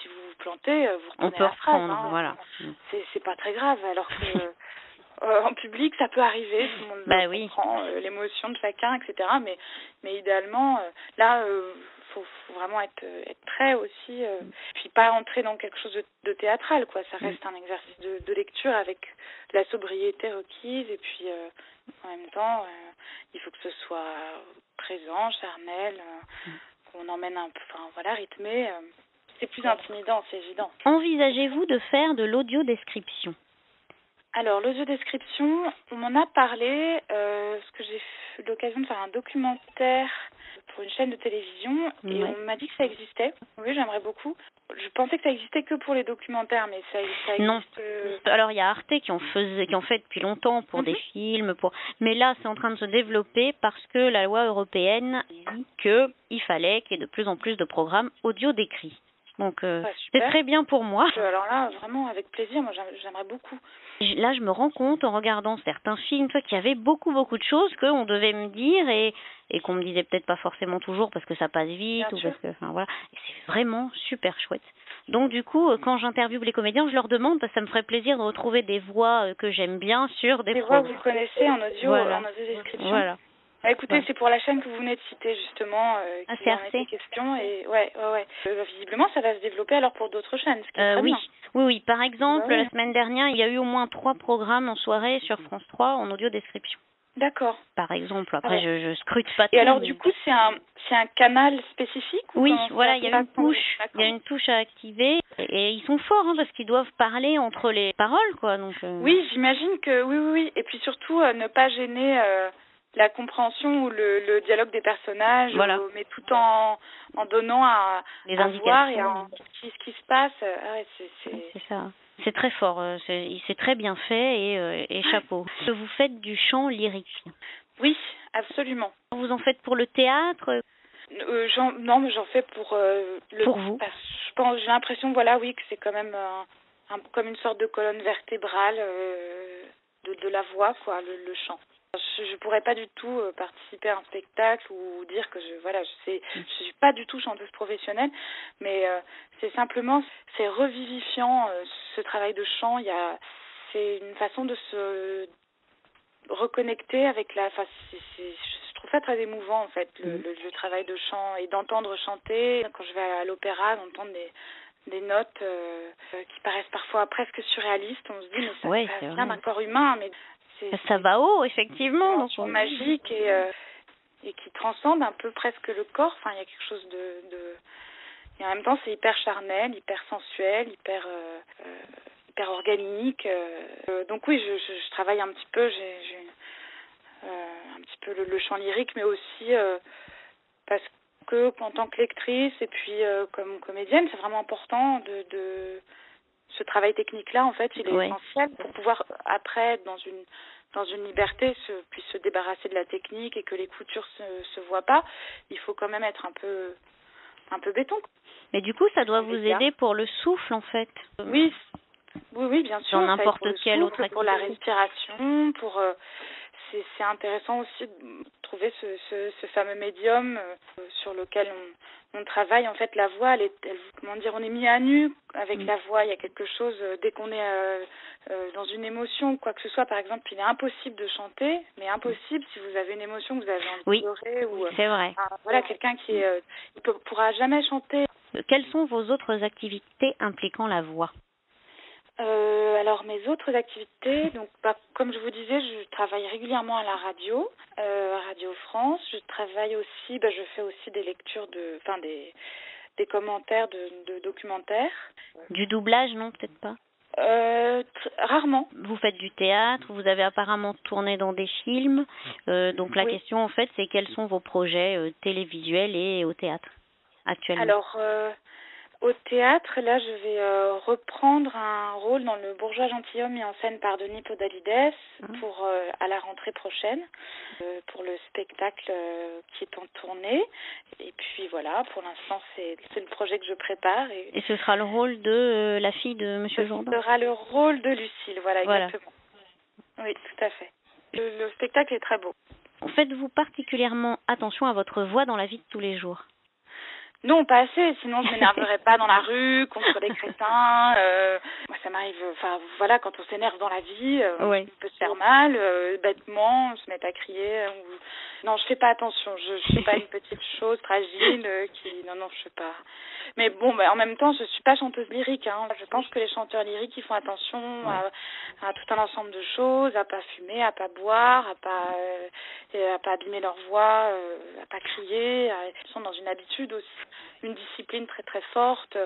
Si vous vous plantez, vous reprenez la phrase. Voilà. C'est pas très grave, alors que... en public, ça peut arriver, tout le monde comprend l'émotion de chacun, etc. Mais idéalement, là, faut vraiment être prêt aussi, puis pas entrer dans quelque chose de théâtral, quoi. Ça reste un exercice de lecture avec la sobriété requise, et puis en même temps, il faut que ce soit présent, charnel, qu'on emmène un peu, rythmé. C'est plus intimidant, c'est évident. Envisagez-vous de faire de l'audio-description? Alors, l'audio-description, on m'en a parlé, parce que j'ai eu l'occasion de faire un documentaire pour une chaîne de télévision, et on m'a dit que ça existait. Oui, j'aimerais beaucoup. Je pensais que ça existait que pour les documentaires, mais ça existe. Non. Alors, il y a Arte qui en fait depuis longtemps pour des films, mais là, c'est en train de se développer parce que la loi européenne dit qu'il fallait qu'il y ait de plus en plus de programmes audio décrits. Donc, c'est très bien pour moi. Alors là, vraiment, avec plaisir, moi, j'aimerais beaucoup. Là, je me rends compte, en regardant certains films, qu'il y avait beaucoup de choses qu'on devait me dire et qu'on me disait peut-être pas forcément toujours parce que ça passe vite ou parce que, voilà. Et c'est vraiment super chouette. Donc, du coup, quand j'interviewe les comédiens, je leur demande, parce que ça me ferait plaisir de retrouver des voix que j'aime bien sur des voix que vous connaissez en audio, en audio description. Voilà. Écoutez, c'est pour la chaîne que vous venez de citer justement, qui en était question, et ouais. Visiblement, ça va se développer alors pour d'autres chaînes, ce qui est très bien. Oui. Par exemple, la semaine dernière, il y a eu au moins 3 programmes en soirée sur France 3 en audio description. D'accord. Par exemple, après je scrute pas tout. Et alors du coup, c'est un canal spécifique? Oui, voilà, il y a une touche. Il y a une touche à activer et ils sont forts parce qu'ils doivent parler entre les paroles, quoi. Donc. Oui, j'imagine que oui. Et puis surtout, ne pas gêner la compréhension ou le dialogue des personnages, mais tout en donnant à voir et ce qui se passe. C'est ça. C'est très fort, c'est très bien fait et chapeau. Vous faites du chant lyrique? Oui, absolument. Vous en faites pour le théâtre? Non, mais j'en fais pour pour vous. J'ai l'impression, que c'est quand même comme une sorte de colonne vertébrale de la voix, quoi, le chant. Je pourrais pas du tout participer à un spectacle ou dire que je suis pas du tout chanteuse professionnelle, mais c'est simplement, c'est revivifiant ce travail de chant. C'est une façon de se reconnecter avec je trouve ça très émouvant en fait, le travail de chant et d'entendre chanter. Quand je vais à l'opéra, d'entendre des notes qui paraissent parfois presque surréalistes, on se dit mais ça vient d'un corps humain, mais ça va haut, effectivement. Donc c'est magique et qui transcende un peu presque le corps. Enfin, il y a quelque chose et en même temps, c'est hyper charnel, hyper sensuel, hyper organique. Donc oui, je travaille un petit peu. J'ai un petit peu le chant lyrique, mais aussi parce que en tant que lectrice et puis comme comédienne, c'est vraiment important de ce travail technique-là, en fait, il est essentiel pour pouvoir, après, dans une liberté, puisse se débarrasser de la technique et que les coutures se voient pas. Il faut quand même être un peu béton. Mais du coup, ça doit vous aider pour le souffle, en fait. Oui, bien sûr. Dans n'importe quelle autre activité. Pour la respiration, c'est intéressant aussi de trouver ce fameux médium sur lequel on travaille en fait la voix, comment dire, on est mis à nu avec la voix. Il y a quelque chose dès qu'on est dans une émotion, quoi que ce soit. Par exemple, il est impossible de chanter, mais impossible si vous avez une émotion que vous avez envie de pleurer ou c'est vrai. voilà, quelqu'un qui il pourra jamais chanter. Quelles sont vos autres activités impliquant la voix? Alors mes autres activités, donc comme je vous disais, je travaille régulièrement à la radio, Radio France. Je travaille aussi, je fais aussi des lectures des commentaires de documentaires. Du doublage, non, peut-être pas? Rarement. Vous faites du théâtre, vous avez apparemment tourné dans des films. Donc la question en fait, c'est quels sont vos projets télévisuels et au théâtre actuellement? Alors au théâtre, là, je vais reprendre un rôle dans Le Bourgeois gentilhomme mis en scène par Denis Podalides pour à la rentrée prochaine, pour le spectacle qui est en tournée. Et puis voilà, pour l'instant, c'est le projet que je prépare. Et ce sera le rôle de la fille de Monsieur Jourdain? Ce sera le rôle de Lucille, voilà. Exactement. Oui, tout à fait. Le spectacle est très beau. Faites-vous particulièrement attention à votre voix dans la vie de tous les jours? Non, pas assez, sinon je m'énerverais pas dans la rue, contre les crétins. Moi, ça m'arrive, voilà, quand on s'énerve dans la vie, on peut se faire mal, bêtement, se mettre à crier. Non, je fais pas attention, je suis pas une petite chose fragile Non, je sais pas. Mais bon, en même temps, je suis pas chanteuse lyrique. Je pense que les chanteurs lyriques, ils font attention à tout un ensemble de choses, à pas fumer, à pas boire, à pas abîmer leur voix, à pas crier. Ils sont dans une habitude aussi, une discipline très très forte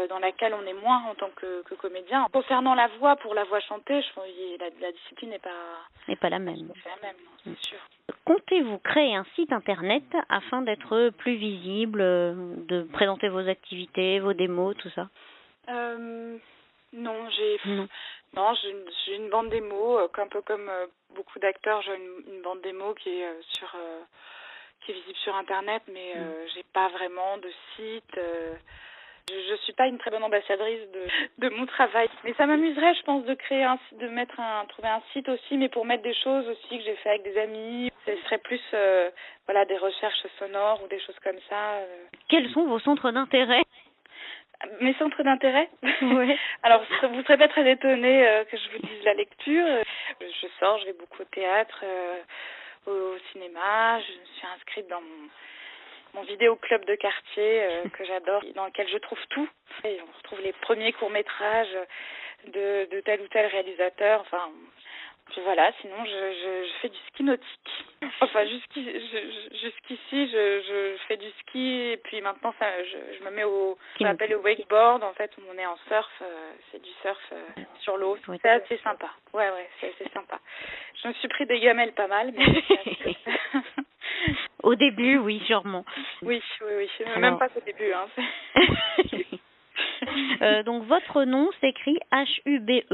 dans laquelle on est moins en tant que comédien. Concernant la voix, pour la voix chantée, je pense que la discipline n'est pas la même. C'est la même, c'est sûr. Comptez-vous créer un site internet afin d'être plus visible, de présenter vos activités, vos démos, tout ça? Non, j'ai une bande démo, un peu comme beaucoup d'acteurs. J'ai une bande démo qui est visible sur internet, mais j'ai pas vraiment de site. Je suis pas une très bonne ambassadrice de mon travail, mais ça m'amuserait, je pense, de créer trouver un site aussi, mais pour mettre des choses aussi que j'ai fait avec des amis. Ce serait plus des recherches sonores ou des choses comme ça. Quels sont vos centres d'intérêt? Mes centres d'intérêt? Oui. Alors, vous serez pas très étonnés que je vous dise la lecture. Je vais beaucoup au théâtre, au cinéma. Je me suis inscrite dans mon vidéoclub de quartier que j'adore, dans lequel je trouve tout. Et on retrouve les premiers courts-métrages de tel ou tel réalisateur. Enfin, puis voilà, sinon je fais du ski nautique. Enfin, jusqu'ici, je fais du ski et puis maintenant, je me mets ce qu'on appelle le wakeboard, en fait, où on est en surf. C'est du surf sur l'eau. C'est assez sympa. Ouais, c'est assez sympa. Je me suis pris des gamelles pas mal, mais... Au début, oui, sûrement. Oui. Même pas au début. Donc, votre nom s'écrit Huber.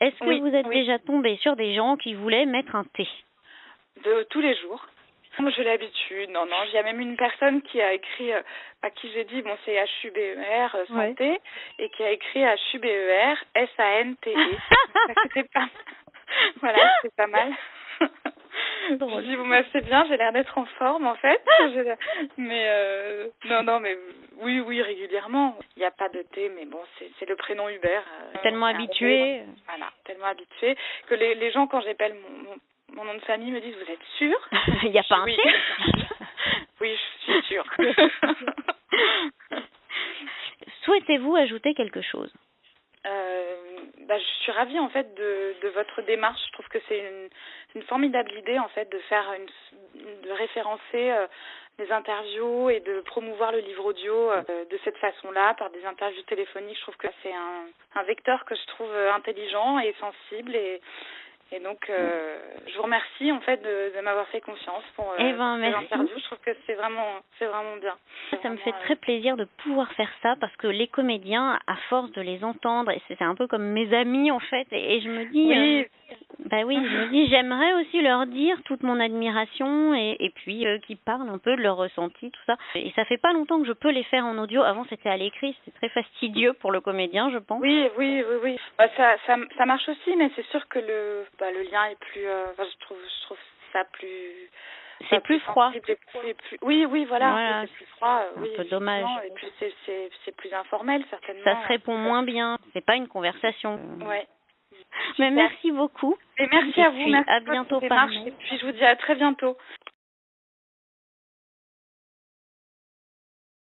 Est-ce que vous êtes déjà tombé sur des gens qui voulaient mettre un T? De tous les jours. Moi, j'ai l'habitude. Non. Il y a même une personne qui a écrit, à qui j'ai dit, c'est Huber, santé, et qui a écrit Huber, SANTE. C'était pas... Voilà, c'est pas mal. Je dis, c'est bien, j'ai l'air d'être en forme, en fait. Mais, non, mais oui, régulièrement. Il n'y a pas de T, mais bon, c'est le prénom Hubert. Tellement habitué. Voilà, tellement habitué que les gens, quand j'appelle mon nom de famille, me disent, vous êtes sûre? Il n'y a pas un T? Oui, je suis sûre. Souhaitez-vous ajouter quelque chose? Je suis ravie en fait de votre démarche. Je trouve que c'est une formidable idée en fait de référencer les interviews et de promouvoir le livre audio de cette façon-là par des interviews téléphoniques. Je trouve que c'est un vecteur que je trouve intelligent et sensible et donc je vous remercie en fait de m'avoir fait confiance pour ces interviews. Je trouve que c'est vraiment bien. Ça me fait très plaisir de pouvoir faire ça parce que les comédiens, à force de les entendre, et c'est un peu comme mes amis en fait, et je me dis, j'aimerais aussi leur dire toute mon admiration et puis qu'ils parlent un peu de leur ressenti, tout ça. Et ça fait pas longtemps que je peux les faire en audio. Avant c'était à l'écrit, c'était très fastidieux pour le comédien, je pense. Oui. Ça marche aussi, mais c'est sûr que le lien est plus, je trouve ça plus C'est plus froid. Oui, voilà. C'est plus froid. Un peu dommage. Et puis c'est plus informel, certainement. Ça se répond moins bien. C'est pas une conversation. Ouais. Mais merci beaucoup. Et merci à vous. Merci à bientôt. Et puis je vous dis à très bientôt.